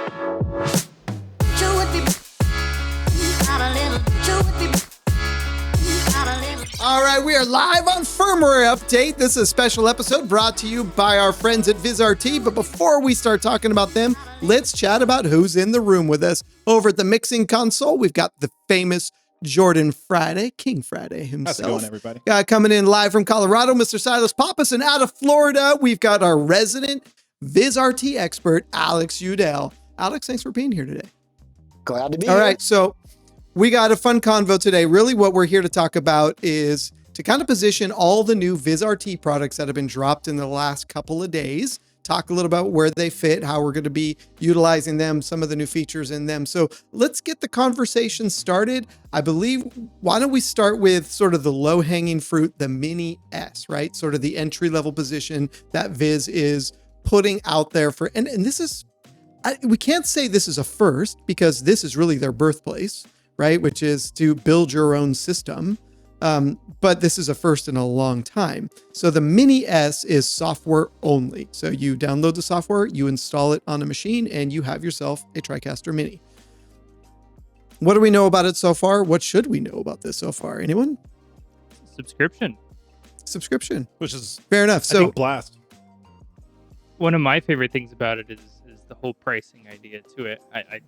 All right, we are live on Firmware Update. This is a special episode brought to you by our friends at Vizrt. But before we start talking about them, let's chat about who's in the room with us. Over at the mixing console, we've got the famous Jordan Friday, King Friday himself. How's it going, everybody? Coming in live from Colorado, Mr. Silas Pappas, and out of Florida, we've got our resident Vizrt expert, Alex Udell. Alex, thanks for being here today. Glad to be here. All right, so we got a fun convo today. Really what we're here to talk about is to kind of position all the new Vizrt products that have been dropped in the last couple of days, talk a little about where they fit, how we're going to be utilizing them, some of the new features in them. So let's get the conversation started. I believe, why don't we start with sort of the low-hanging fruit, the Mini S, right? Sort of the entry-level position that Viz is putting out there for, and this is, we can't say this is a first because this is really their birthplace, right? Which is to build your own system. But this is a first in a long time. So the Mini S is software only. So you download the software, you install it on a machine, and you have yourself a TriCaster Mini. What do we know about it so far? What should we know about this so far? Anyone? Subscription. Which is Fair enough. I So think blast. One of my favorite things about it is the whole pricing idea to it.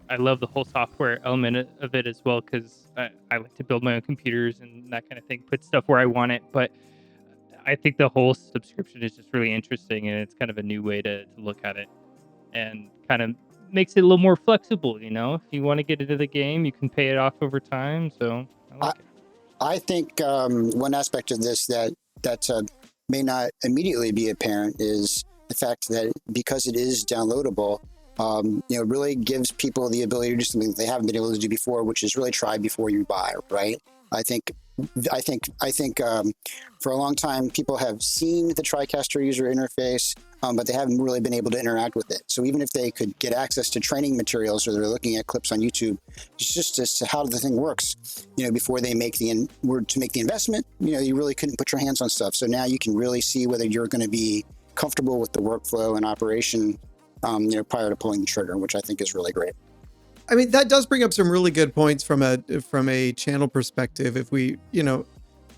I love the whole software element of it as well, because I like to build my own computers and that kind of thing, put stuff where I want it. But I think the whole subscription is just really interesting, and it's kind of a new way to look at it, and kind of makes it a little more flexible. You know, if you want to get into the game, you can pay it off over time. So I like it. I think one aspect of this that may not immediately be apparent is the fact that because it is downloadable, really gives people the ability to do something that they haven't been able to do before, which is really try before you buy, right? I think for a long time, people have seen the TriCaster user interface, but they haven't really been able to interact with it. So even if they could get access to training materials or they're looking at clips on YouTube, it's just as to how the thing works, before they make the investment, you really couldn't put your hands on stuff. So now you can really see whether you're going to be comfortable with the workflow and operation, prior to pulling the trigger, which I think is really great. I mean, that does bring up some really good points from a channel perspective. If we,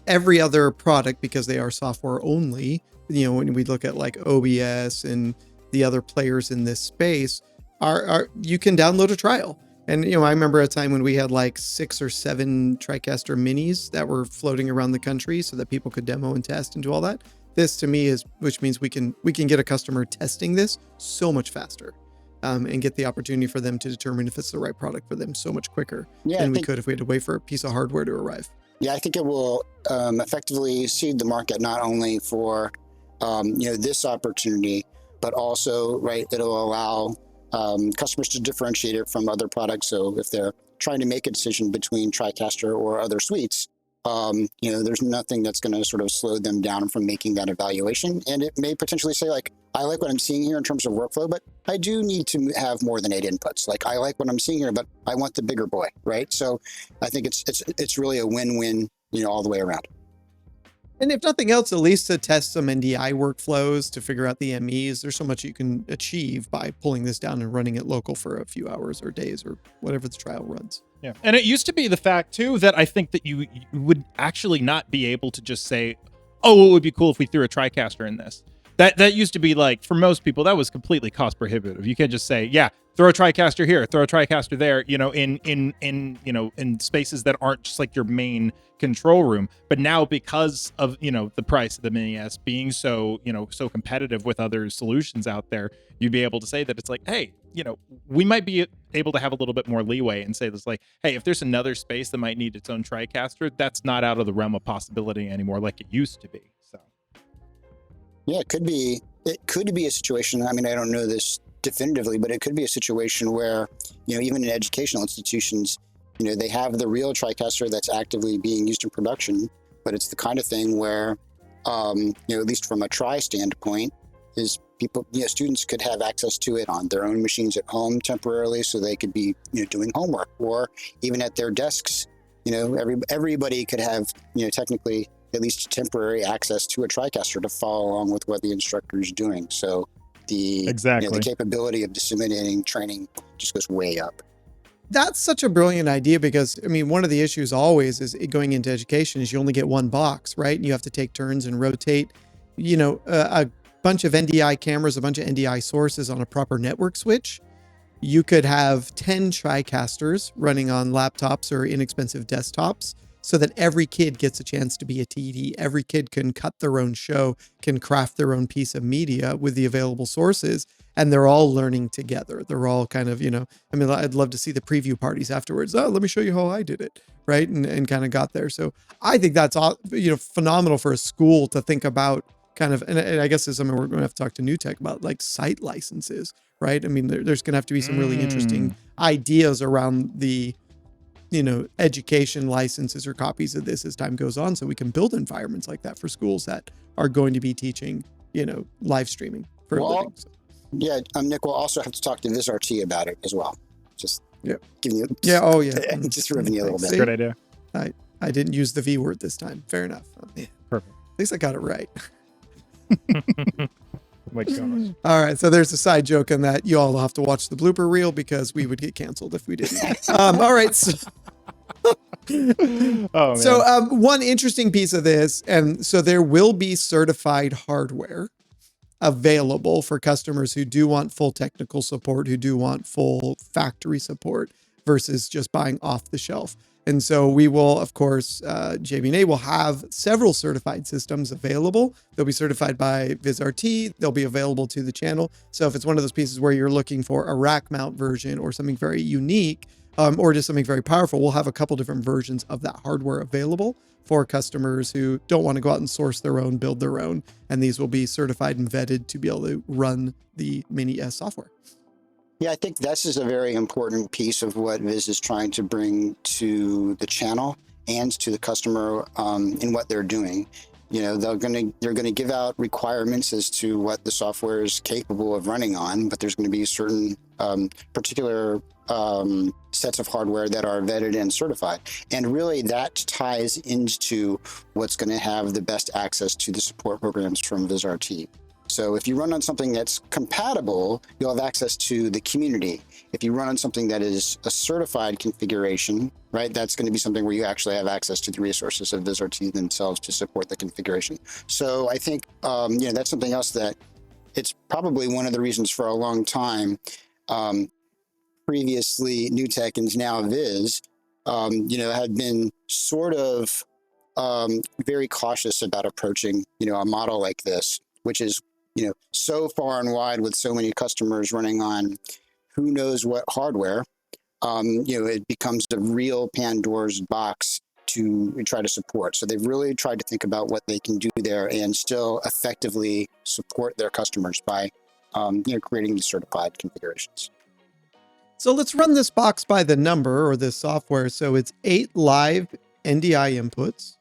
every other product, because they are software only, when we look at like OBS and the other players in this space, are you can download a trial. And, I remember a time when we had like 6 or 7 TriCaster Minis that were floating around the country so that people could demo and test and do all that. This to me which means we can get a customer testing this so much faster, and get the opportunity for them to determine if it's the right product for them so much quicker than we could if we had to wait for a piece of hardware to arrive. Yeah, I think it will effectively seed the market not only for this opportunity, but also, right, it'll allow customers to differentiate it from other products. So if they're trying to make a decision between TriCaster or other suites, there's nothing that's going to sort of slow them down from making that evaluation. And it may potentially say, like, I like what I'm seeing here in terms of workflow, but I do need to have more than 8 inputs. Like, I like what I'm seeing here, but I want the bigger boy, right? So I think it's really a win-win, all the way around. And if nothing else, at least to test some NDI workflows to figure out the MEs. There's so much you can achieve by pulling this down and running it local for a few hours or days or whatever the trial runs. Yeah. And it used to be the fact, too, that I think that you would actually not be able to just say, oh, it would be cool if we threw a TriCaster in this. That used to be like, for most people, that was completely cost prohibitive. You can't just say, yeah, throw a TriCaster here, throw a TriCaster there, in spaces that aren't just like your main control room. But now, because of, the price of the Mini S being so competitive with other solutions out there, you'd be able to say that it's like, hey, we might be able to have a little bit more leeway and say this, like, hey, if there's another space that might need its own TriCaster, that's not out of the realm of possibility anymore like it used to be. So yeah, it could be a situation. I mean, I don't know this definitively, but it could be a situation where, even in educational institutions, they have the real TriCaster that's actively being used in production, but it's the kind of thing where, at least from a try standpoint, is people, students could have access to it on their own machines at home temporarily, so they could be, doing homework, or even at their desks. Everybody could have, technically at least temporary access to a TriCaster to follow along with what the instructor is doing. So the capability of disseminating training just goes way up. That's such a brilliant idea because, I mean, one of the issues always is going into education is you only get one box, right? And you have to take turns and rotate, a bunch of NDI cameras, a bunch of NDI sources on a proper network switch. You could have 10 TriCasters running on laptops or inexpensive desktops so that every kid gets a chance to be a TD. Every kid can cut their own show, can craft their own piece of media with the available sources, and they're all learning together. They're all kind of, I'd love to see the preview parties afterwards. Oh, let me show you how I did it, right? And kind of got there. So I think that's, phenomenal for a school to think about kind of, and I guess it's something we're going to have to talk to New Tech about, like site licenses, right? I mean, there's going to have to be some really interesting ideas around the, education licenses or copies of this as time goes on, so we can build environments like that for schools that are going to be teaching, live streaming for a living. So. Yeah, Nick, we'll also have to talk to Vizrt about it as well. Just giving you, just ribbing you a little bit. Good idea. I didn't use the V word this time. Fair enough. Perfect. At least I got it right. My gosh. All right, so there's a side joke on that. You all have to watch the blooper reel because we would get canceled if we didn't. All right. So one interesting piece of this, and so there will be certified hardware available for customers who do want full technical support, who do want full factory support versus just buying off the shelf. And so we will, of course, JB&A will have several certified systems available. They'll be certified by Vizrt. They'll be available to the channel. So if it's one of those pieces where you're looking for a rack mount version or something very unique, or just something very powerful, we'll have a couple different versions of that hardware available for customers who don't want to go out and source their own, build their own. And these will be certified and vetted to be able to run the Mini S software. Yeah, I think this is a very important piece of what Viz is trying to bring to the channel and to the customer in what they're doing. They're going to give out requirements as to what the software is capable of running on, but there's going to be certain particular sets of hardware that are vetted and certified. And really that ties into what's going to have the best access to the support programs from Vizrt. So if you run on something that's compatible, you'll have access to the community. If you run on something that is a certified configuration, right, that's going to be something where you actually have access to the resources of Vizrt themselves to support the configuration. So I think, that's something else that it's probably one of the reasons for a long time, previously New Tech and now Viz, had been sort of very cautious about approaching, a model like this, which is so far and wide with so many customers running on who knows what hardware, it becomes a real Pandora's box to try to support. So they've really tried to think about what they can do there and still effectively support their customers by, creating these certified configurations. So let's run this box by the number or this software. So it's 8 live NDI inputs,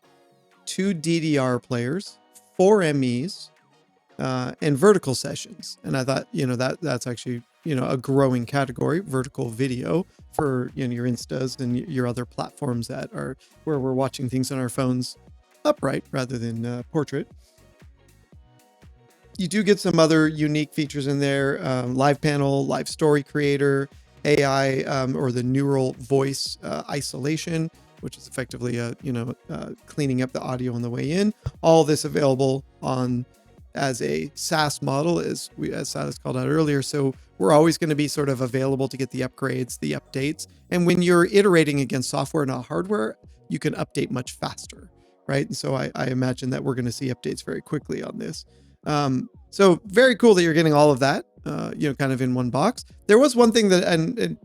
2 DDR players, 4 MEs, and vertical sessions. And I thought, that's actually, a growing category, vertical video for, your Instas and your other platforms that are where we're watching things on our phones upright rather than portrait. You do get some other unique features in there, live panel, live story creator, AI, or the neural voice isolation, which is effectively, cleaning up the audio on the way in. All this available as a SaaS model, as Silas called out earlier. So we're always going to be sort of available to get the upgrades, the updates. And when you're iterating against software, not hardware, you can update much faster, right? And so I imagine that we're going to see updates very quickly on this. So very cool that you're getting all of that, kind of in one box. There was one thing that, and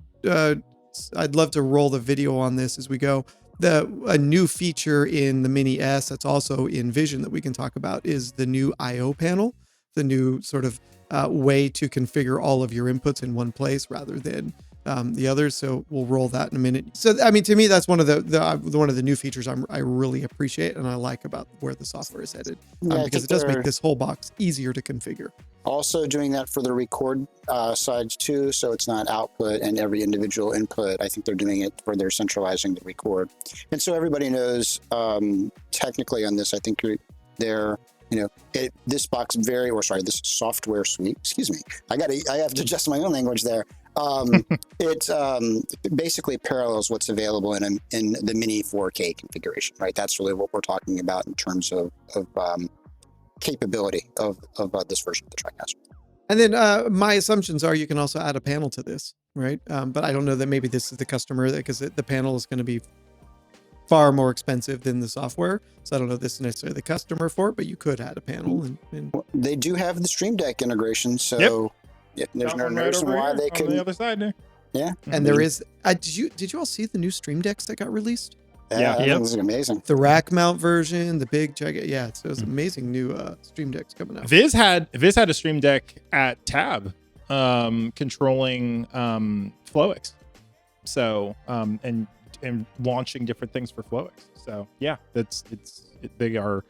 I'd love to roll the video on this as we go. A new feature in the Mini S that's also in Vision that we can talk about is the new I/O panel, the new sort of way to configure all of your inputs in one place rather than the others. So we'll roll that in a minute. So, I mean, to me, that's one of the new features I really appreciate and I like about where the software is headed, because it does make this whole box easier to configure. Also doing that for the record sides too, so it's not output and every individual input. I think they're doing it where they're centralizing the record. And so everybody knows technically on this, I think they're, this software suite, excuse me, I have to adjust my own language there, It basically parallels what's available in the Mini 4K configuration, right? That's really what we're talking about in terms of capability of this version of the TriCaster. And then my assumptions are you can also add a panel to this, right? But I don't know that maybe this is the customer, because the panel is going to be far more expensive than the software. So I don't know if this is necessarily the customer for it, but you could add a panel. Well, they do have the Stream Deck integration, so there's no reason why they couldn't. On the other side there. Yeah, and there is. Did you all see the new Stream Decks that got released? Yeah, Yep. that was amazing. The rack mount version, the big giant. Yeah, so it's amazing new Stream Decks coming out. Viz had a Stream Deck at Tab, controlling FlowX, so and launching different things for FlowX. So yeah, they are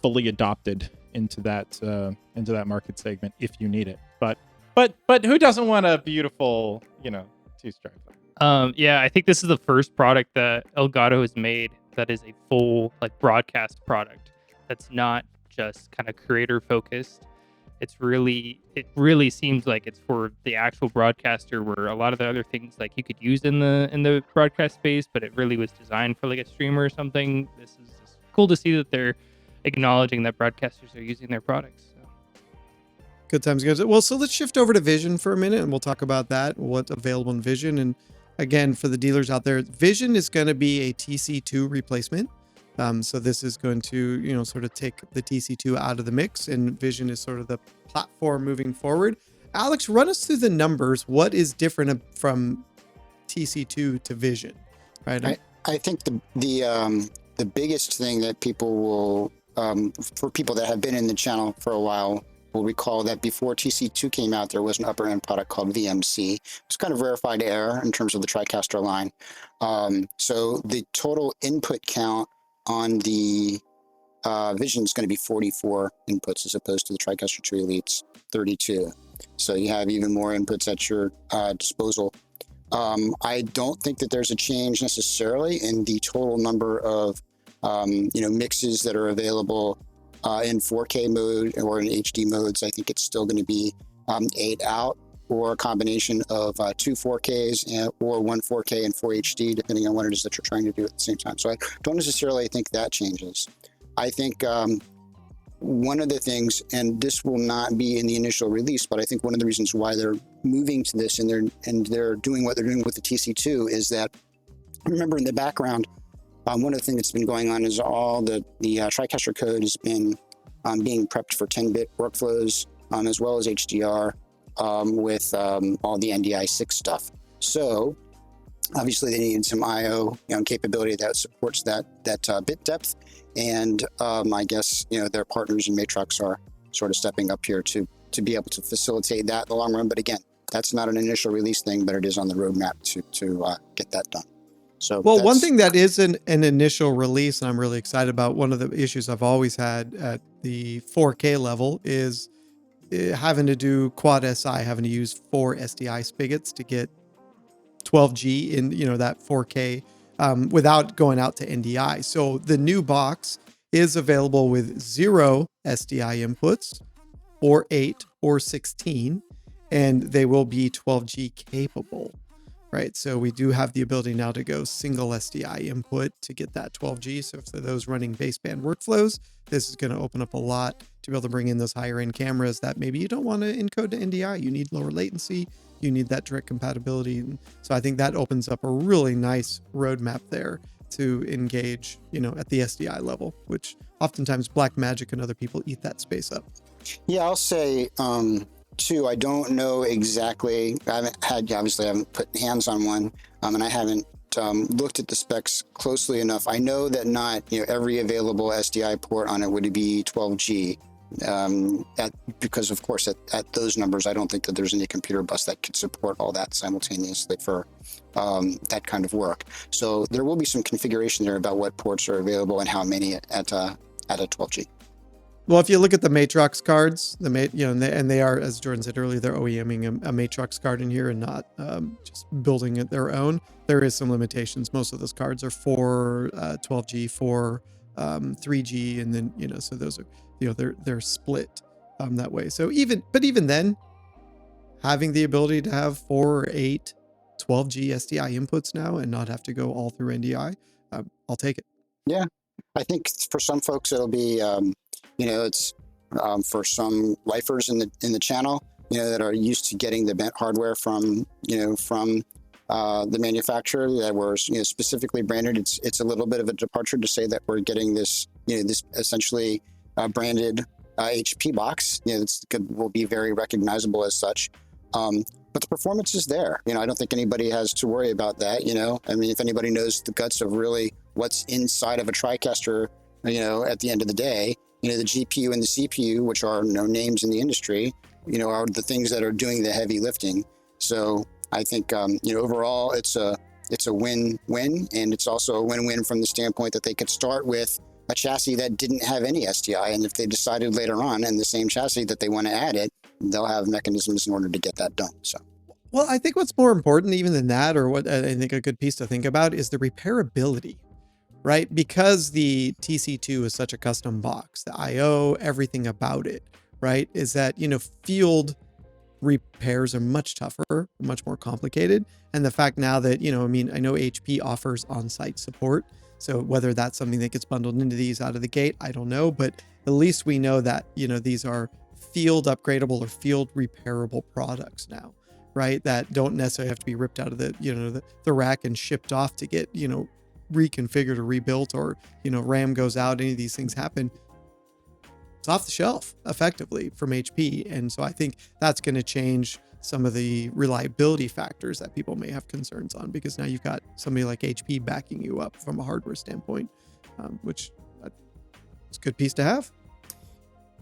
fully adopted into that market segment if you need it. But who doesn't want a beautiful, two-stripe? Yeah, I think this is the first product that Elgato has made that is a full broadcast product. That's not just kind of creator focused. It really seems like it's for the actual broadcaster, where a lot of the other things you could use in the broadcast space, but it really was designed for a streamer or something. This is just cool to see that they're acknowledging that broadcasters are using their products. So. Good times, guys. Well, so let's shift over to Vision for a minute, and we'll talk about that, what's available in Vision. And again, for the dealers out there, Vision is going to be a TC2 replacement. So this is going to, sort of take the TC2 out of the mix, and Vision is sort of the platform moving forward. Alex, run us through the numbers. What is different from TC2 to Vision? Right. I think the biggest thing that people will, for people that have been in the channel for a while, will recall that before TC2 came out, there was an upper end product called VMC. It's kind of rarefied air in terms of the TriCaster line. So the total input count on the Vision is going to be 44 inputs as opposed to the TriCaster 2 Elite's 32. So you have even more inputs at your disposal. I don't think that there's a change necessarily in the total number of mixes that are available in 4K mode or in HD modes. I think it's still going to be 8 out, or a combination of 2 4Ks or 1 4K and 4 HD, depending on what it is that you're trying to do at the same time. So I don't necessarily think that changes. I think one of the things, and this will not be in the initial release, but I think one of the reasons why they're moving to this and they're doing what they're doing with the TC2 is that, remember in the background, one of the things that's been going on is all the TriCaster code has been being prepped for 10-bit workflows, as well as HDR, with all the NDI6 stuff. So obviously they need some IO capability that supports that bit depth, and I guess their partners in Matrox are sort of stepping up here to be able to facilitate that in the long run. But again, that's not an initial release thing, but it is on the roadmap to get that done. So one thing that is an initial release, and I'm really excited about, one of the issues I've always had at the 4K level is having to do quad SI, having to use 4 SDI spigots to get 12G in that 4K without going out to NDI. So the new box is available with 0 SDI inputs, or 8 or 16, and they will be 12G capable. Right, so we do have the ability now to go single SDI input to get that 12G. So for those running baseband workflows, this is going to open up a lot to be able to bring in those higher end cameras that maybe you don't want to encode to NDI. You need lower latency, you need that direct compatibility. And so I think that opens up a really nice roadmap there to engage, at the SDI level, which oftentimes Blackmagic and other people eat that space up. Yeah, I'll say, too, I don't know exactly. I haven't put hands on one, and I haven't looked at the specs closely enough. I know that not every available SDI port on it would be 12G, because of course at those numbers, I don't think that there's any computer bus that could support all that simultaneously for that kind of work. So there will be some configuration there about what ports are available and how many at a 12G. Well, if you look at the Matrox cards, and they are, as Jordan said earlier, they're OEMing a Matrox card in here and not just building it their own. There is some limitations. Most of those cards are for 12G, for 3G, and then so those are they're split that way. So even then, having the ability to have 4 or 8 12G SDI inputs now and not have to go all through NDI, I'll take it. Yeah, I think for some folks it'll be, it's for some lifers in the channel, that are used to getting the bent hardware from the manufacturer that were specifically branded. It's a little bit of a departure to say that we're getting this this essentially branded HP box. Will be very recognizable as such. But the performance is there. I don't think anybody has to worry about that. I mean, if anybody knows the guts of really what's inside of a TriCaster, at the end of the day, the GPU and the CPU, which are names in the industry, are the things that are doing the heavy lifting. So I think, overall, it's a win-win, and it's also a win-win from the standpoint that they could start with a chassis that didn't have any SDI, and if they decided later on in the same chassis that they want to add it, they'll have mechanisms in order to get that done. So, well, I think what's more important even than that, or what I think a good piece to think about, is the repairability, right? Because the TC2 is such a custom box, the IO, everything about it, right, is that, field repairs are much tougher, much more complicated. And the fact now that, I know HP offers on-site support. So whether that's something that gets bundled into these out of the gate, I don't know. But at least we know that, these are field upgradable or field repairable products now, right? That don't necessarily have to be ripped out of the rack and shipped off to get, reconfigured or rebuilt, or, RAM goes out, any of these things happen. It's off the shelf effectively from HP. And so I think that's going to change some of the reliability factors that people may have concerns on, because now you've got somebody like HP backing you up from a hardware standpoint, it's a good piece to have.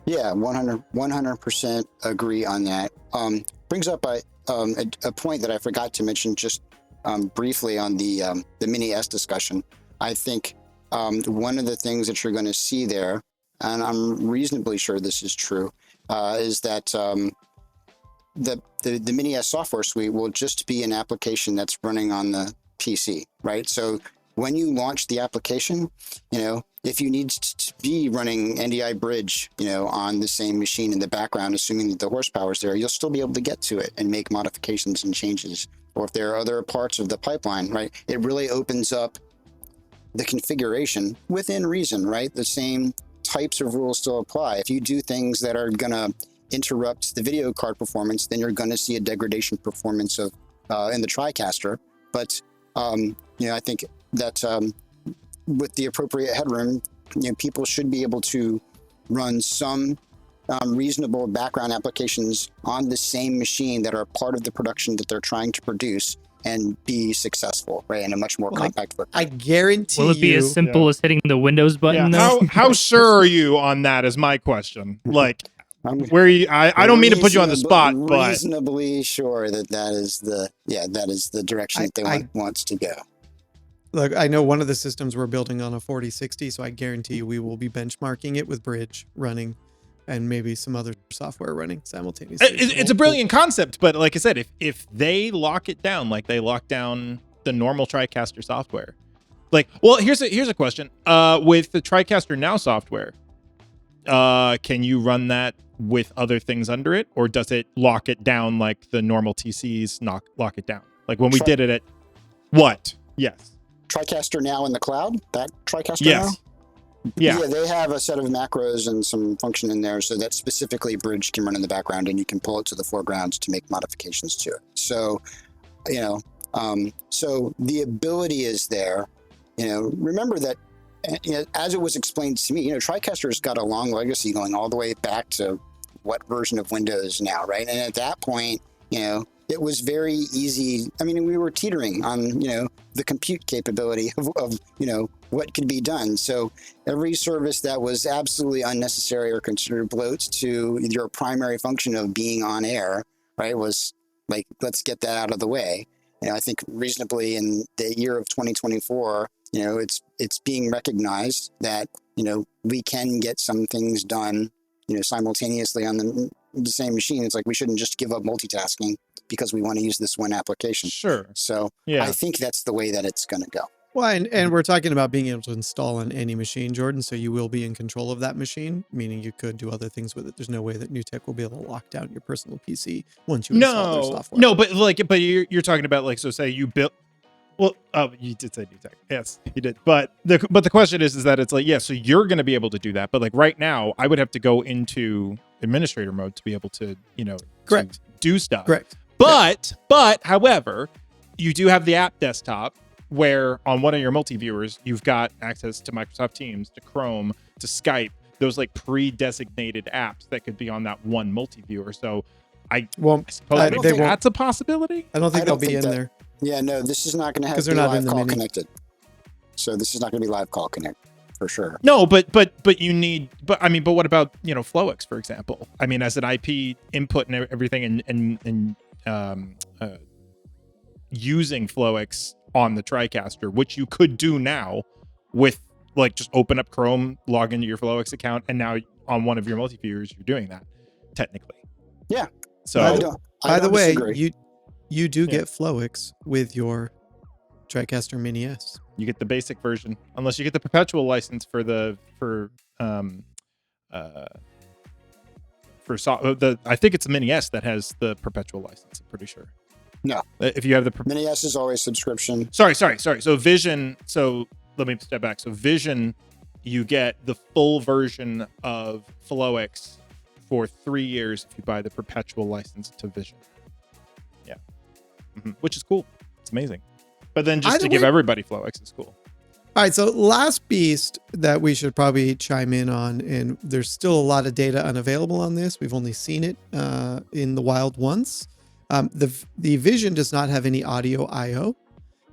Yeah, 100% agree on that. Brings up a point that I forgot to mention just briefly on the Mini S discussion. I think one of the things that you're going to see there, and I'm reasonably sure this is true, is that the Mini S software suite will just be an application that's running on the PC, right? So when you launch the application, if you need to be running NDI bridge, on the same machine in the background, assuming that the horsepower is there, you'll still be able to get to it and make modifications and changes. Or if there are other parts of the pipeline, right, it really opens up the configuration within reason, right? The same types of rules still apply. If you do things that are going to interrupt the video card performance, then you're going to see a degradation performance of in the TriCaster. But I think that with the appropriate headroom, people should be able to run some reasonable background applications on the same machine that are part of the production that they're trying to produce and be successful, right? In a much more compact footprint. I guarantee you. Will it be as simple as hitting the Windows button? Yeah. Though? How sure are you on that is my question. Like, where you, I don't mean to put you on the spot, but reasonably sure that is the direction that they wants to go. Look, I know one of the systems we're building on a 4060, so I guarantee you we will be benchmarking it with Bridge running and maybe some other software running simultaneously. It's a brilliant concept, but like I said, if they lock it down like they lock down the normal TriCaster software, here's a question. With the TriCaster Now software, can you run that with other things under it, or does it lock it down like the normal TCs lock it down? Like when we did it at what? Yes. TriCaster Now in the cloud? That TriCaster Now? Yeah, they have a set of macros and some function in there so that specifically Bridge can run in the background, and you can pull it to the foreground to make modifications to it. So, so the ability is there. Remember that, as it was explained to me, TriCaster's got a long legacy going all the way back to what version of Windows now, right? And at that point, it was very easy. I mean, we were teetering on, the compute capability of what could be done. So every service that was absolutely unnecessary or considered bloat to your primary function of being on air, right, was like, let's get that out of the way. I think reasonably in the year of 2024, it's being recognized that, we can get some things done, simultaneously on the same machine. It's like, we shouldn't just give up multitasking because we want to use this one application. Sure. So yeah. I think that's the way that it's going to go. Well, and we're talking about being able to install on any machine, Jordan. So you will be in control of that machine, meaning you could do other things with it. There's no way that NewTek will be able to lock down your personal PC once you install their software. No, but you're talking about like, so say you built. Well, oh, you did say NewTek. Yes, you did. But the question is that it's like, yeah, so you're going to be able to do that. But like right now, I would have to go into administrator mode to be able to, Correct. to do stuff. Correct. But however, you do have the app desktop where on one of your multi-viewers, you've got access to Microsoft Teams, to Chrome, to Skype, those like pre-designated apps that could be on that one multi-viewer. So I suppose maybe that's a possibility. I don't think they'll be in there. Yeah, no, this is not going to have live call connected. So this is not going to be live call connect for sure. No, but you need, but what about, Flowix, for example? I mean, as an IP input and everything and using Flowix on the TriCaster, which you could do now with like just open up Chrome, log into your Flowix account, and now on one of your multi-viewers, you're doing that technically. Yeah. So by the way, you do get Flowix with your TriCaster Mini S. You get the basic version, unless you get the perpetual license I think it's the Mini S that has the perpetual license. I'm pretty sure. No. If you have the Mini S is always subscription. Sorry. So Vision. So let me step back. So Vision, you get the full version of Flowix for 3 years if you buy the perpetual license to Vision. Yeah. Which is cool. It's amazing. But then just to give everybody Flowix is cool. All right, so last beast that we should probably chime in on, and there's still a lot of data unavailable on this. We've only seen it in the wild once. The Vision does not have any audio I/O.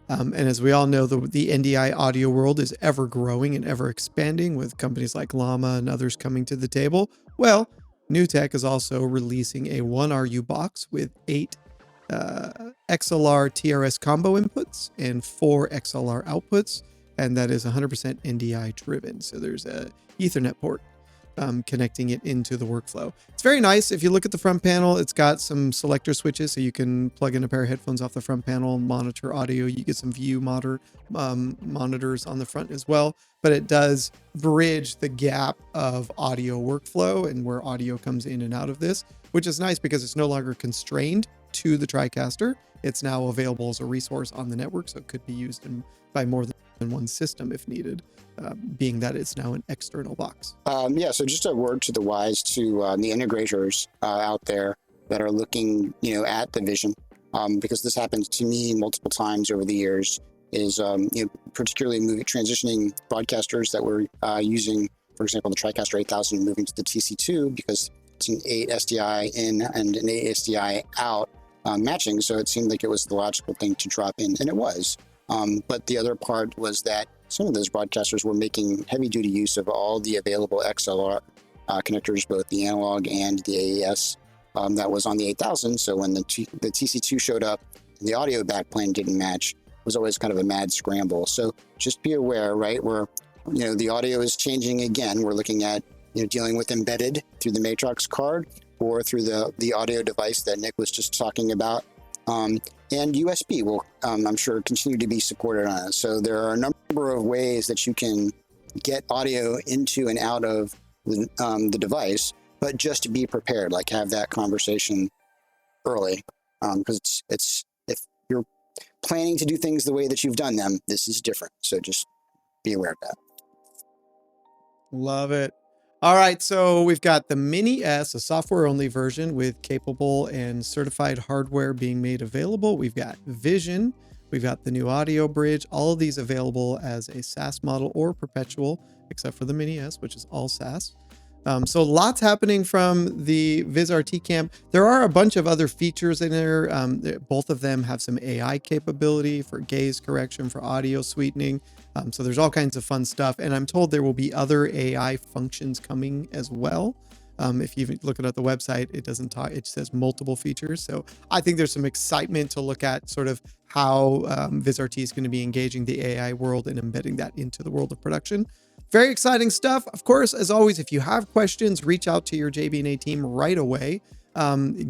And as we all know, the NDI audio world is ever growing and ever expanding with companies like Llama and others coming to the table. Well, NewTek is also releasing a 1RU box with 8 XLR TRS combo inputs and 4 XLR outputs, and that is 100% NDI driven. So there's a Ethernet port connecting it into the workflow. It's very nice. If you look at the front panel, it's got some selector switches, so you can plug in a pair of headphones off the front panel and monitor audio. You get some view monitors on the front as well, but it does bridge the gap of audio workflow and where audio comes in and out of this, which is nice because it's no longer constrained to the TriCaster. It's now available as a resource on the network, so it could be used by more than one system if needed, being that it's now an external box. So just a word to the wise to the integrators out there that are looking, at the Vision, because this happens to me multiple times over the years, is particularly transitioning broadcasters that were using, for example, the TriCaster 8000 and moving to the TC2 because it's an 8 SDI in and an 8 SDI out matching. So it seemed like it was the logical thing to drop in, and it was. But the other part was that some of those broadcasters were making heavy-duty use of all the available XLR connectors, both the analog and the AES that was on the 8000. So when the TC2 showed up and the audio backplane didn't match, it was always kind of a mad scramble. So just be aware, right, where the audio is changing again. We're looking at dealing with embedded through the Matrox card or through the audio device that Nick was just talking about. And USB will, I'm sure, continue to be supported on it. So there are a number of ways that you can get audio into and out of the device, but just to be prepared, like have that conversation early, because it's if you're planning to do things the way that you've done them, this is different. So just be aware of that. Love it. All right, so we've got the Mini S, a software-only version with capable and certified hardware being made available. We've got Vision. We've got the new audio bridge. All of these available as a SaaS model or perpetual, except for the Mini S, which is all SaaS. So lots happening from the Vizrt camp. There are a bunch of other features in there. Both of them have some AI capability for gaze correction, for audio sweetening. So there's all kinds of fun stuff. And I'm told there will be other AI functions coming as well. If you look at the website, it doesn't talk, it says multiple features. So I think there's some excitement to look at sort of how Vizrt is going to be engaging the AI world and embedding that into the world of production. Very exciting stuff. Of course, as always, if you have questions, reach out to your JB&A team right away.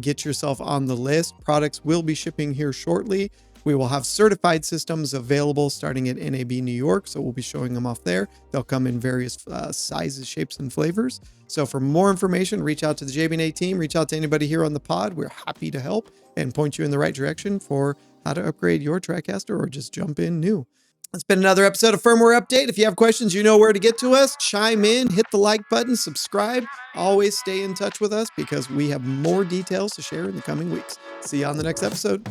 Get yourself on the list. Products will be shipping here shortly. We will have certified systems available starting at NAB New York, so we'll be showing them off there. They'll come in various sizes, shapes, and flavors. So for more information, reach out to the JB&A team, reach out to anybody here on the pod. We're happy to help and point you in the right direction for how to upgrade your TriCaster or just jump in new. It's been another episode of Firmware Update. If you have questions, you know where to get to us. Chime in, hit the like button, subscribe. Always stay in touch with us because we have more details to share in the coming weeks. See you on the next episode.